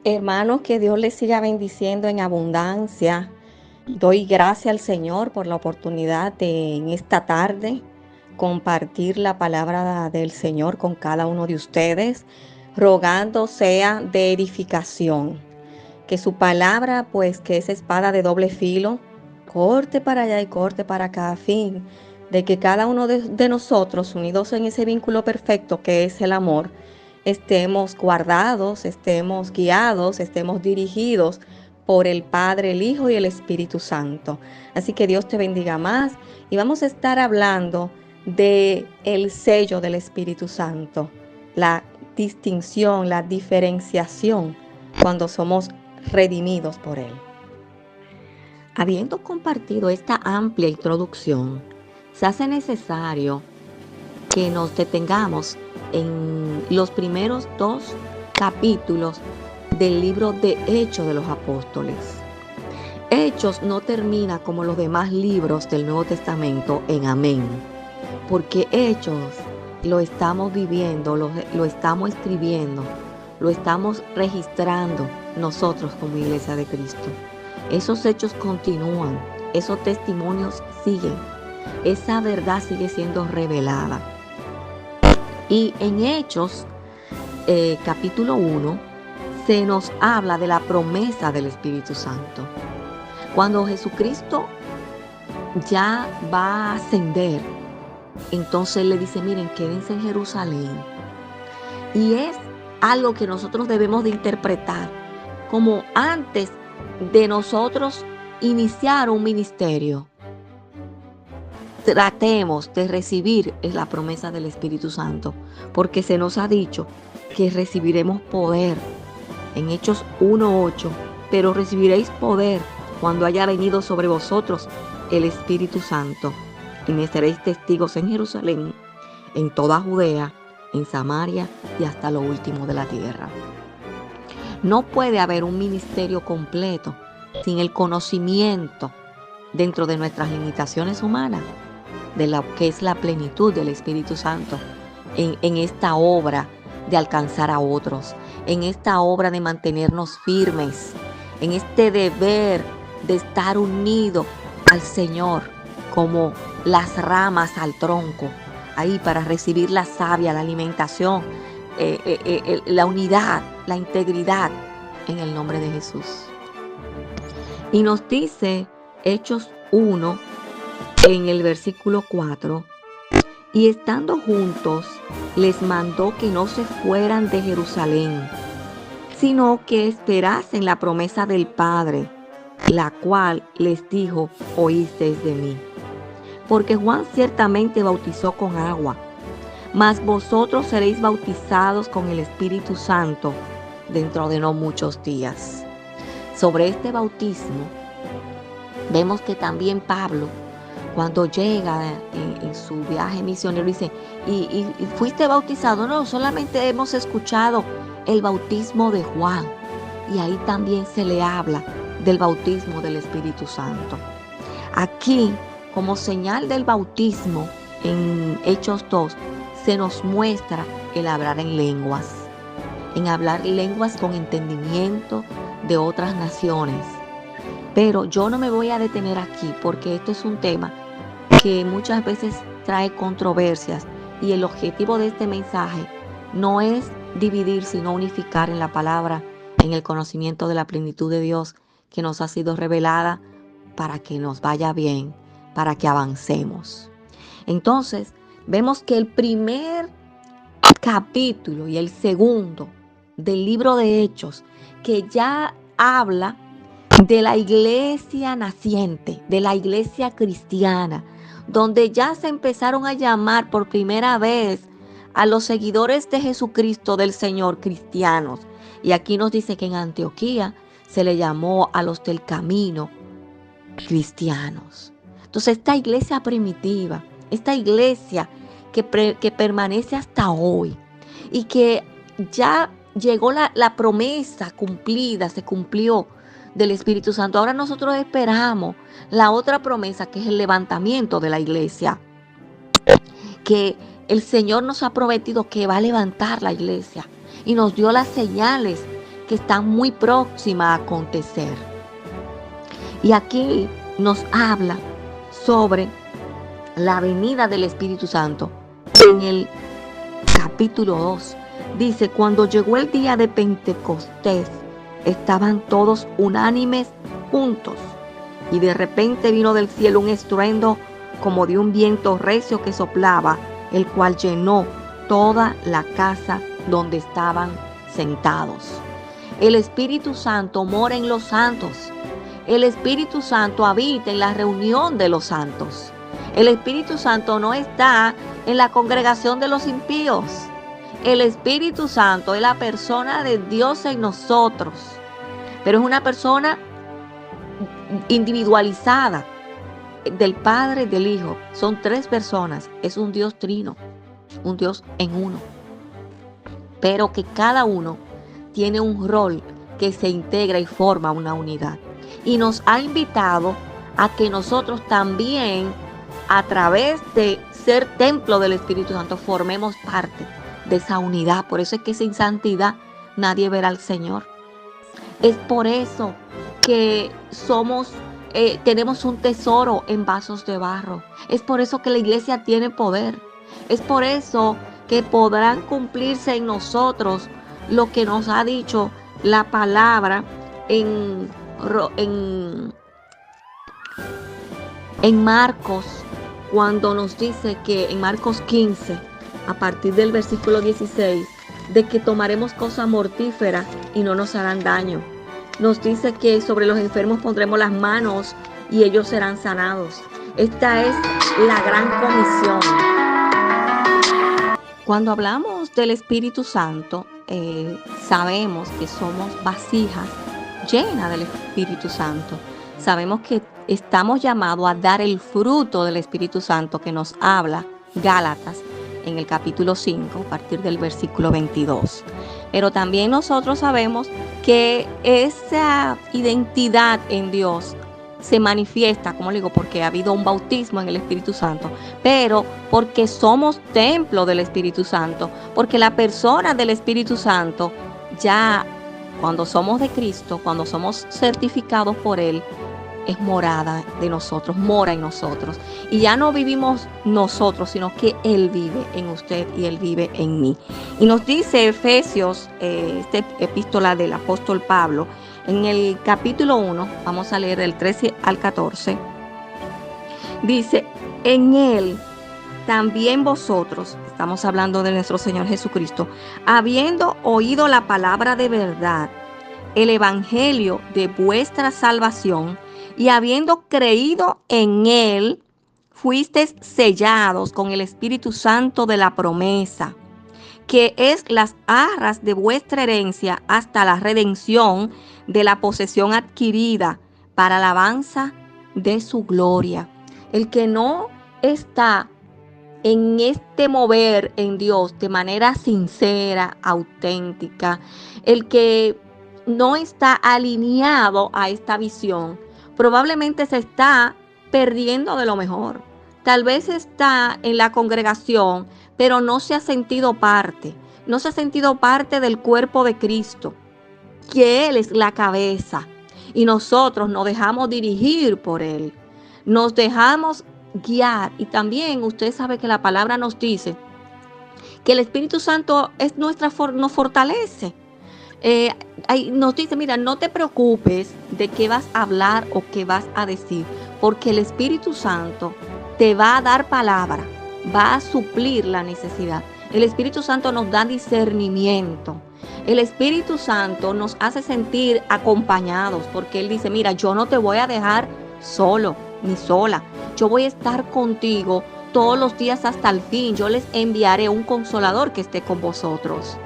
Hermanos, que Dios les siga bendiciendo en abundancia. Doy gracias al Señor por la oportunidad de en esta tarde compartir la palabra del Señor con cada uno de ustedes, rogando sea de edificación. Que su palabra, pues que es espada de doble filo, corte para allá y corte para acá, a fin de que cada uno de nosotros, unidos en ese vínculo perfecto que es el amor, estemos guardados, estemos guiados, estemos dirigidos por el Padre, el Hijo y el Espíritu Santo. Así que Dios te bendiga más y vamos a estar hablando de el sello del Espíritu Santo, la distinción, la diferenciación cuando somos redimidos por Él. Habiendo compartido esta amplia introducción, se hace necesario que nos detengamos en los primeros 2 capítulos del libro de Hechos de los Apóstoles. Hechos no termina como los demás libros del Nuevo Testamento en amén, porque Hechos lo estamos viviendo, lo estamos escribiendo, lo estamos registrando nosotros como Iglesia de Cristo. Esos hechos continúan, esos testimonios siguen, esa verdad sigue siendo revelada. Y en Hechos, capítulo 1, se nos habla de la promesa del Espíritu Santo. Cuando Jesucristo ya va a ascender, entonces le dice, miren, quédense en Jerusalén. Y es algo que nosotros debemos de interpretar como antes de nosotros iniciar un ministerio. Tratemos de recibir la promesa del Espíritu Santo, porque se nos ha dicho que recibiremos poder. En Hechos 1:8, pero recibiréis poder cuando haya venido sobre vosotros el Espíritu Santo, y me seréis testigos en Jerusalén, en toda Judea, en Samaria y hasta lo último de la tierra. No puede haber un ministerio completo sin el conocimiento dentro de nuestras limitaciones humanas de lo que es la plenitud del Espíritu Santo en esta obra de alcanzar a otros, en esta obra de mantenernos firmes, en este deber de estar unidos al Señor como las ramas al tronco, ahí para recibir la savia, la alimentación, la unidad, la integridad en el nombre de Jesús. Y nos dice Hechos 1 en el versículo 4, y estando juntos les mandó que no se fueran de Jerusalén, sino que esperasen la promesa del Padre, la cual les dijo, oísteis de mí. Porque Juan ciertamente bautizó con agua, mas vosotros seréis bautizados con el Espíritu Santo dentro de no muchos días. Sobre este bautismo, vemos que también Pablo, cuando llega en su viaje misionero, dice, ¿y fuiste bautizado? No, solamente hemos escuchado el bautismo de Juan. Y ahí también se le habla del bautismo del Espíritu Santo. Aquí, como señal del bautismo, en Hechos 2, se nos muestra el hablar en lenguas con entendimiento de otras naciones. Pero yo no me voy a detener aquí porque esto es un tema que muchas veces trae controversias y el objetivo de este mensaje no es dividir sino unificar en la palabra, en el conocimiento de la plenitud de Dios que nos ha sido revelada para que nos vaya bien, para que avancemos. Entonces vemos que el primer capítulo y el segundo del libro de Hechos, que ya habla de la iglesia naciente, de la iglesia cristiana, donde ya se empezaron a llamar por primera vez a los seguidores de Jesucristo del Señor cristianos. Y aquí nos dice que en Antioquía se le llamó a los del camino cristianos. Entonces esta iglesia primitiva, esta iglesia que permanece hasta hoy y que ya llegó la promesa cumplida, se cumplió del Espíritu Santo. Ahora nosotros esperamos la otra promesa, que es el levantamiento de la iglesia, que el Señor nos ha prometido que va a levantar la iglesia y nos dio las señales que están muy próximas a acontecer. Y aquí nos habla sobre la venida del Espíritu Santo. En el capítulo 2 dice: cuando llegó el día de Pentecostés, estaban todos unánimes juntos, y de repente vino del cielo un estruendo como de un viento recio que soplaba, el cual llenó toda la casa donde estaban sentados. El Espíritu Santo mora en los santos. El Espíritu Santo habita en la reunión de los santos. El Espíritu Santo no está en la congregación de los impíos. El Espíritu Santo es la persona de Dios en nosotros, pero es una persona individualizada del Padre y del Hijo. Son tres personas. Es un Dios trino, un Dios en uno, pero que cada uno tiene un rol que se integra y forma una unidad. Y nos ha invitado a que nosotros también, a través de ser templo del Espíritu Santo, formemos parte de esa unidad. Por eso es que sin santidad nadie verá al Señor. Es por eso que tenemos un tesoro en vasos de barro. Es por eso que la iglesia tiene poder. Es por eso que podrán cumplirse en nosotros lo que nos ha dicho la palabra en Marcos, cuando nos dice que en Marcos 15, a partir del versículo 16, de que tomaremos cosas mortíferas y no nos harán daño. Nos dice que sobre los enfermos pondremos las manos y ellos serán sanados. Esta es la gran comisión. Cuando hablamos del Espíritu Santo, sabemos que somos vasijas llenas del Espíritu Santo. Sabemos que estamos llamados a dar el fruto del Espíritu Santo que nos habla Gálatas en el capítulo 5, a partir del versículo 22. Pero también nosotros sabemos que esa identidad en Dios se manifiesta, como le digo, porque ha habido un bautismo en el Espíritu Santo, pero porque somos templo del Espíritu Santo, porque la persona del Espíritu Santo, ya cuando somos de Cristo, cuando somos certificados por Él, es morada de nosotros, mora en nosotros. Y ya no vivimos nosotros, sino que Él vive en usted y Él vive en mí. Y nos dice Efesios, esta epístola del apóstol Pablo, en el capítulo 1, vamos a leer del 13 al 14, dice: en Él también vosotros, estamos hablando de nuestro Señor Jesucristo, habiendo oído la palabra de verdad, el evangelio de vuestra salvación, y habiendo creído en Él, fuisteis sellados con el Espíritu Santo de la promesa, que es las arras de vuestra herencia hasta la redención de la posesión adquirida para la alabanza de su gloria. El que no está en este mover en Dios de manera sincera, auténtica, el que no está alineado a esta visión, probablemente se está perdiendo de lo mejor. Tal vez está en la congregación, pero no se ha sentido parte. No se ha sentido parte del cuerpo de Cristo, que Él es la cabeza. Y nosotros nos dejamos dirigir por Él. Nos dejamos guiar. Y también usted sabe que la palabra nos dice que el Espíritu Santo es nos fortalece. Nos dice: mira, no te preocupes de qué vas a hablar o qué vas a decir, porque el Espíritu Santo te va a dar palabra, va a suplir la necesidad. El Espíritu Santo nos da discernimiento. El Espíritu Santo nos hace sentir acompañados, porque Él dice: mira, yo no te voy a dejar solo ni sola. Yo voy a estar contigo todos los días hasta el fin. Yo les enviaré un consolador que esté con vosotros.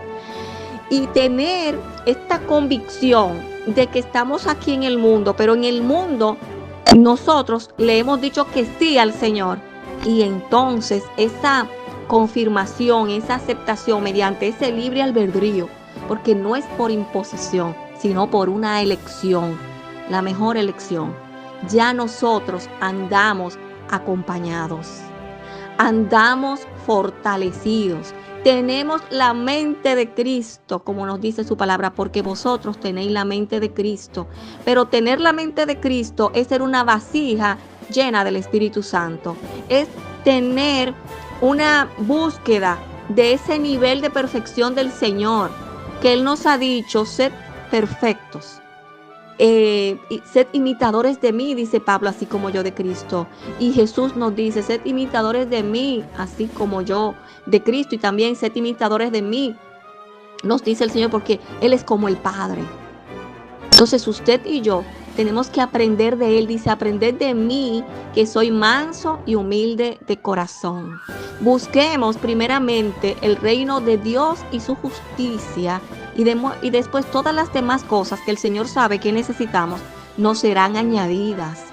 Y tener esta convicción de que estamos aquí en el mundo, pero en el mundo nosotros le hemos dicho que sí al Señor. Y entonces esa confirmación, esa aceptación mediante ese libre albedrío, porque no es por imposición, sino por una elección, la mejor elección. Ya nosotros andamos acompañados, andamos fortalecidos, tenemos la mente de Cristo, como nos dice su palabra, porque vosotros tenéis la mente de Cristo. Pero tener la mente de Cristo es ser una vasija llena del Espíritu Santo. Es tener una búsqueda de ese nivel de perfección del Señor, que Él nos ha dicho, sed perfectos. Sed imitadores de mí, dice Pablo, así como yo de Cristo. Y Jesús nos dice, sed imitadores de mí, así como yo de Cristo. Y también sed imitadores de mí, nos dice el Señor, porque Él es como el Padre. Entonces usted y yo tenemos que aprender de Él. Dice, aprended de mí, que soy manso y humilde de corazón. Busquemos primeramente el reino de Dios y su justicia, y después todas las demás cosas que el Señor sabe que necesitamos nos serán añadidas.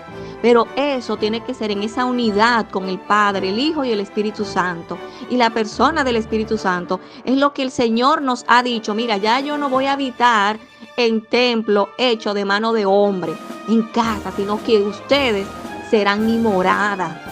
Pero eso tiene que ser en esa unidad con el Padre, el Hijo y el Espíritu Santo. Y la persona del Espíritu Santo es lo que el Señor nos ha dicho. Mira, ya yo no voy a habitar en templo hecho de mano de hombre, en casa, sino que ustedes serán mi morada.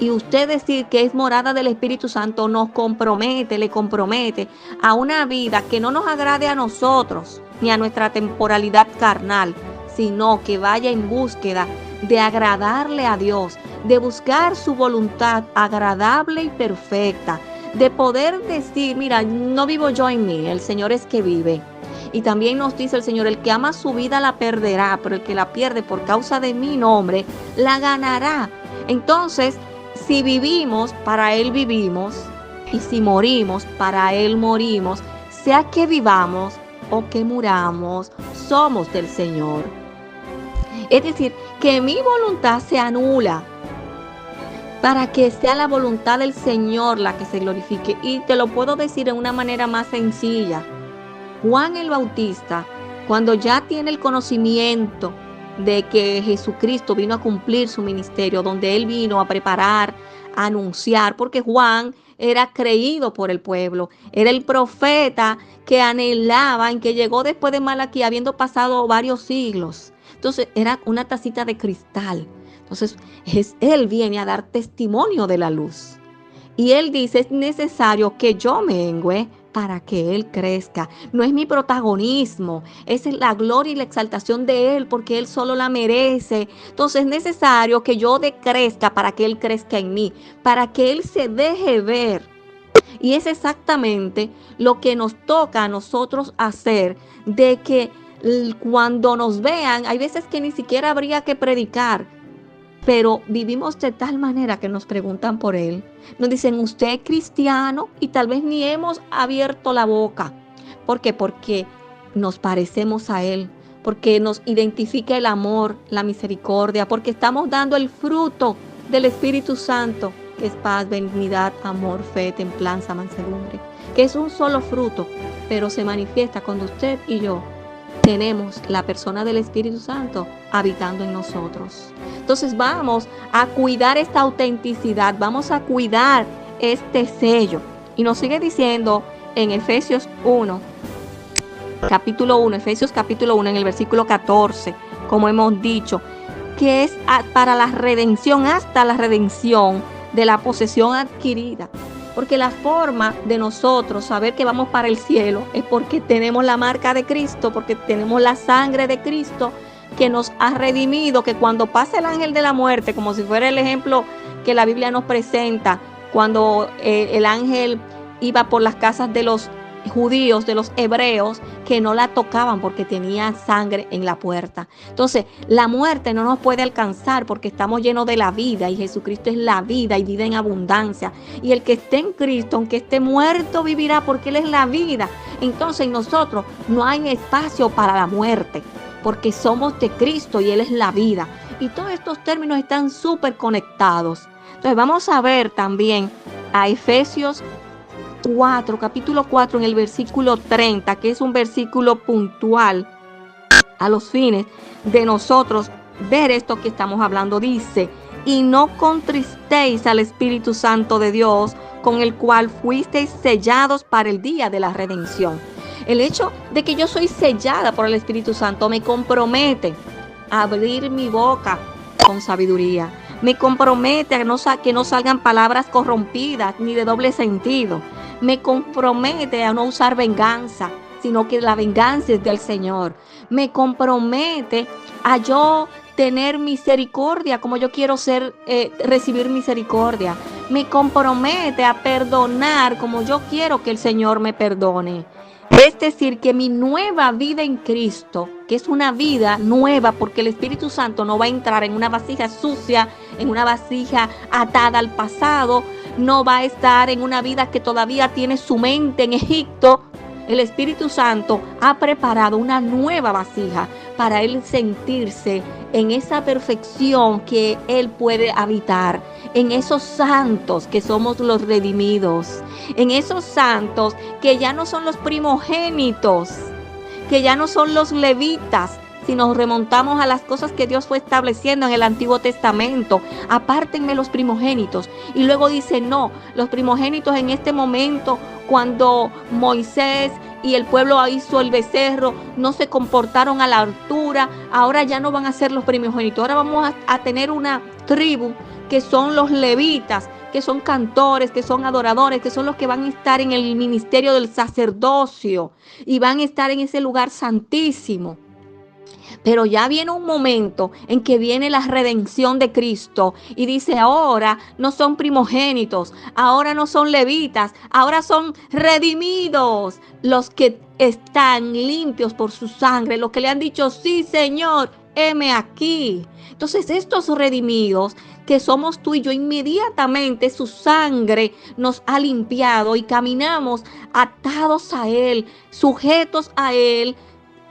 Y usted decir que es morada del Espíritu Santo nos compromete, le compromete a una vida que no nos agrade a nosotros, ni a nuestra temporalidad carnal, sino que vaya en búsqueda de agradarle a Dios, de buscar su voluntad agradable y perfecta, de poder decir, mira, no vivo yo en mí, el Señor es que vive. Y también nos dice el Señor, el que ama su vida la perderá, pero el que la pierde por causa de mi nombre, la ganará. Entonces, si vivimos, para Él vivimos, y si morimos, para Él morimos, sea que vivamos o que muramos, somos del Señor. Es decir, que mi voluntad se anula para que sea la voluntad del Señor la que se glorifique. Y te lo puedo decir de una manera más sencilla. Juan el Bautista, cuando ya tiene el conocimiento de que Jesucristo vino a cumplir su ministerio, donde Él vino a preparar, a anunciar, porque Juan era creído por el pueblo, era el profeta que anhelaban, que llegó después de Malaquías, habiendo pasado varios siglos. Entonces era una tacita de cristal. Entonces Él viene a dar testimonio de la luz. Y Él dice, es necesario que yo mengüe para que Él crezca. No es mi protagonismo, es la gloria y la exaltación de Él, porque Él solo la merece. Entonces es necesario que yo decrezca para que Él crezca en mí, para que Él se deje ver. Y es exactamente lo que nos toca a nosotros hacer, de que cuando nos vean, hay veces que ni siquiera habría que predicar, pero vivimos de tal manera que nos preguntan por Él. Nos dicen, ¿usted es cristiano? Y tal vez ni hemos abierto la boca. ¿Por qué? Porque nos parecemos a Él, porque nos identifica el amor, la misericordia, porque estamos dando el fruto del Espíritu Santo, que es paz, benignidad, amor, fe, templanza, mansedumbre, que es un solo fruto, pero se manifiesta cuando usted y yo tenemos la persona del Espíritu Santo habitando en nosotros. Entonces vamos a cuidar esta autenticidad, vamos a cuidar este sello. Y nos sigue diciendo en Efesios 1, capítulo 1, Efesios capítulo 1, en el versículo 14, como hemos dicho, que es para la redención, hasta la redención de la posesión adquirida. Porque la forma de nosotros saber que vamos para el cielo es porque tenemos la marca de Cristo, porque tenemos la sangre de Cristo que nos ha redimido, que cuando pasa el ángel de la muerte, como si fuera el ejemplo que la Biblia nos presenta, cuando el ángel iba por las casas de los judíos, de los hebreos, que no la tocaban porque tenía sangre en la puerta. Entonces, la muerte no nos puede alcanzar porque estamos llenos de la vida, y Jesucristo es la vida y vida en abundancia. Y el que esté en Cristo, aunque esté muerto, vivirá, porque Él es la vida. Entonces, en nosotros no hay espacio para la muerte, porque somos de Cristo y Él es la vida. Y todos estos términos están súper conectados. Entonces, vamos a ver también a Efesios 4, capítulo 4, en el versículo 30, que es un versículo puntual a los fines de nosotros ver esto que estamos hablando. Dice, y no contristéis al Espíritu Santo de Dios, con el cual fuisteis sellados para el día de la redención. El hecho de que yo soy sellada por el Espíritu Santo me compromete a abrir mi boca con sabiduría. Me compromete a que no salgan palabras corrompidas ni de doble sentido. Me compromete a no usar venganza, sino que la venganza es del Señor. Me compromete a yo tener misericordia como yo quiero recibir misericordia. Me compromete a perdonar como yo quiero que el Señor me perdone. Es decir, que mi nueva vida en Cristo, que es una vida nueva, porque el Espíritu Santo no va a entrar en una vasija sucia, en una vasija atada al pasado, no va a estar en una vida que todavía tiene su mente en Egipto. El Espíritu Santo ha preparado una nueva vasija para Él sentirse en esa perfección que Él puede habitar, en esos santos que somos los redimidos, en esos santos que ya no son los primogénitos, que ya no son los levitas. Si nos remontamos a las cosas que Dios fue estableciendo en el Antiguo Testamento, apártenme los primogénitos. Y luego dice, no, los primogénitos en este momento, cuando Moisés y el pueblo hizo el becerro, no se comportaron a la altura, ahora ya no van a ser los primogénitos. Ahora vamos a tener una tribu que son los levitas, que son cantores, que son adoradores, que son los que van a estar en el ministerio del sacerdocio y van a estar en ese lugar santísimo. Pero ya viene un momento en que viene la redención de Cristo y dice, ahora no son primogénitos, ahora no son levitas, ahora son redimidos, los que están limpios por su sangre, los que le han dicho, sí Señor, heme aquí. Entonces estos redimidos, que somos tú y yo, inmediatamente su sangre nos ha limpiado y caminamos atados a Él, sujetos a Él.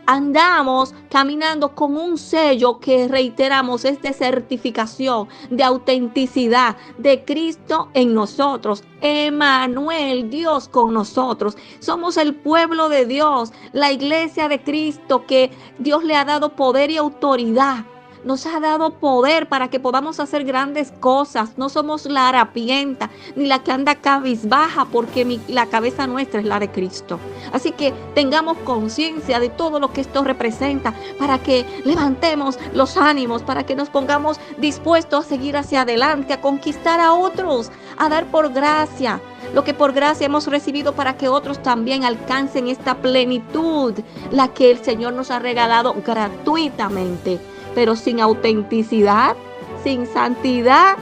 Andamos caminando con un sello que reiteramos es de certificación, de autenticidad de Cristo en nosotros. Emmanuel, Dios con nosotros. Somos el pueblo de Dios, la iglesia de Cristo que Dios le ha dado poder y autoridad. Nos ha dado poder para que podamos hacer grandes cosas. No somos la harapienta ni la que anda cabizbaja, porque la cabeza nuestra es la de Cristo. Así que tengamos conciencia de todo lo que esto representa, para que levantemos los ánimos, para que nos pongamos dispuestos a seguir hacia adelante, a conquistar a otros, a dar por gracia lo que por gracia hemos recibido, para que otros también alcancen esta plenitud, la que el Señor nos ha regalado gratuitamente. Pero sin autenticidad, sin santidad,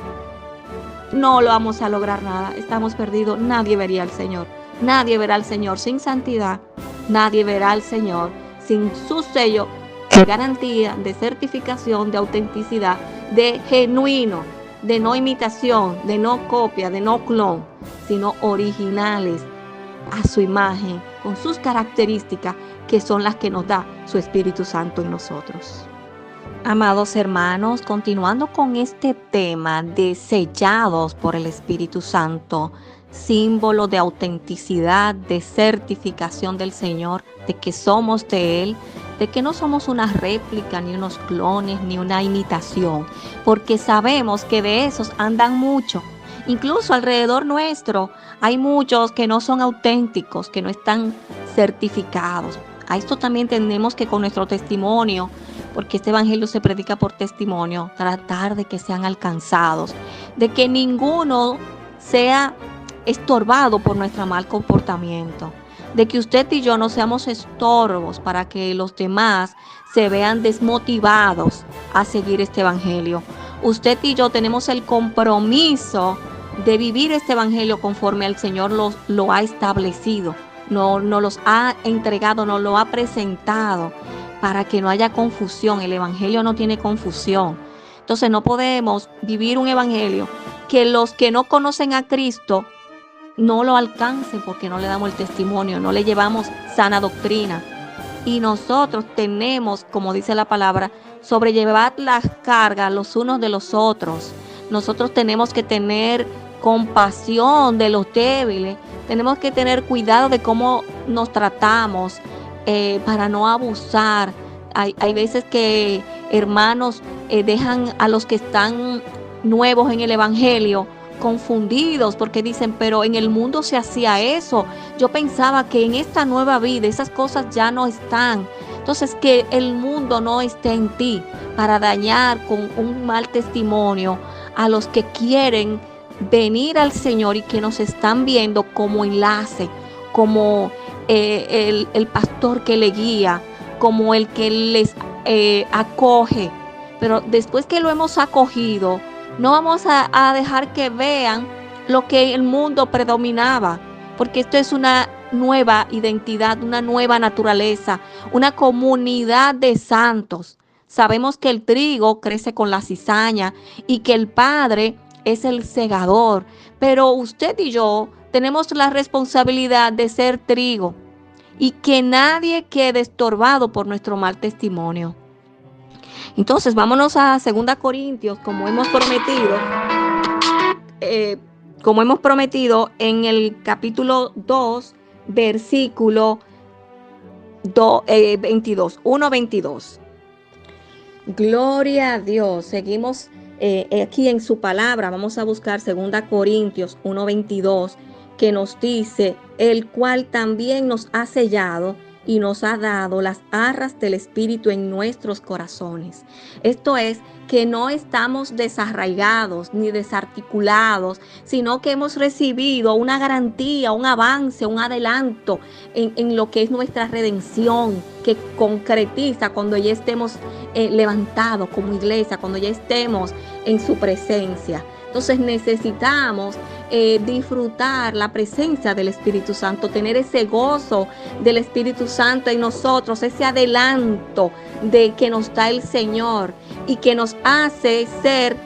no lo vamos a lograr nada. Estamos perdidos. Nadie vería al Señor. Nadie verá al Señor sin santidad. Nadie verá al Señor sin su sello de garantía, de certificación, de autenticidad, de genuino, de no imitación, de no copia, de no clon, sino originales a su imagen, con sus características, que son las que nos da su Espíritu Santo en nosotros. Amados hermanos, continuando con este tema de sellados por el Espíritu Santo, símbolo de autenticidad, de certificación del Señor, de que somos de Él, de que no somos una réplica, ni unos clones, ni una imitación, porque sabemos que de esos andan mucho. Incluso alrededor nuestro hay muchos que no son auténticos, que no están certificados. A esto también tenemos que, con nuestro testimonio, porque este evangelio se predica por testimonio, tratar de que sean alcanzados, de que ninguno sea estorbado por nuestro mal comportamiento, de que usted y yo no seamos estorbos para que los demás se vean desmotivados a seguir este evangelio. Usted y yo tenemos el compromiso de vivir este evangelio conforme el Señor lo ha establecido, nos los ha entregado, nos lo ha presentado, para que no haya confusión. El evangelio no tiene confusión. Entonces no podemos vivir un evangelio que los que no conocen a Cristo no lo alcancen, porque no le damos el testimonio, no le llevamos sana doctrina. Y nosotros tenemos, como dice la palabra, sobrellevar las cargas los unos de los otros. Nosotros tenemos que tener compasión de los débiles, tenemos que tener cuidado de cómo nos tratamos, para no abusar. Hay veces que hermanos dejan a los que están nuevos en el evangelio confundidos, porque dicen, pero en el mundo se hacía eso, yo pensaba que en esta nueva vida esas cosas ya no están. Entonces, que el mundo no esté en ti para dañar con un mal testimonio a los que quieren venir al Señor y que nos están viendo como enlace, como el pastor que le guía, como el que les acoge. Pero después que lo hemos acogido, no vamos a dejar que vean lo que el mundo predominaba, porque esto es una nueva identidad, una nueva naturaleza, una comunidad de santos. Sabemos que el trigo crece con la cizaña y que el Padre es el segador, pero usted y yo tenemos la responsabilidad de ser trigo y que nadie quede estorbado por nuestro mal testimonio. Entonces, vámonos a 2 Corintios, como hemos prometido en el capítulo 2, versículo 22, 1:22. Gloria a Dios. Seguimos aquí en su palabra. Vamos a buscar 2 Corintios 1:22, que nos dice: el cual también nos ha sellado y nos ha dado las arras del Espíritu en nuestros corazones. Esto es, que no estamos desarraigados ni desarticulados, sino que hemos recibido una garantía, un avance, un adelanto en lo que es nuestra redención, que concretiza cuando ya estemos levantados como iglesia, cuando ya estemos en su presencia. Entonces necesitamos disfrutar la presencia del Espíritu Santo, tener ese gozo del Espíritu Santo en nosotros, ese adelanto de que nos da el Señor y que nos hace ser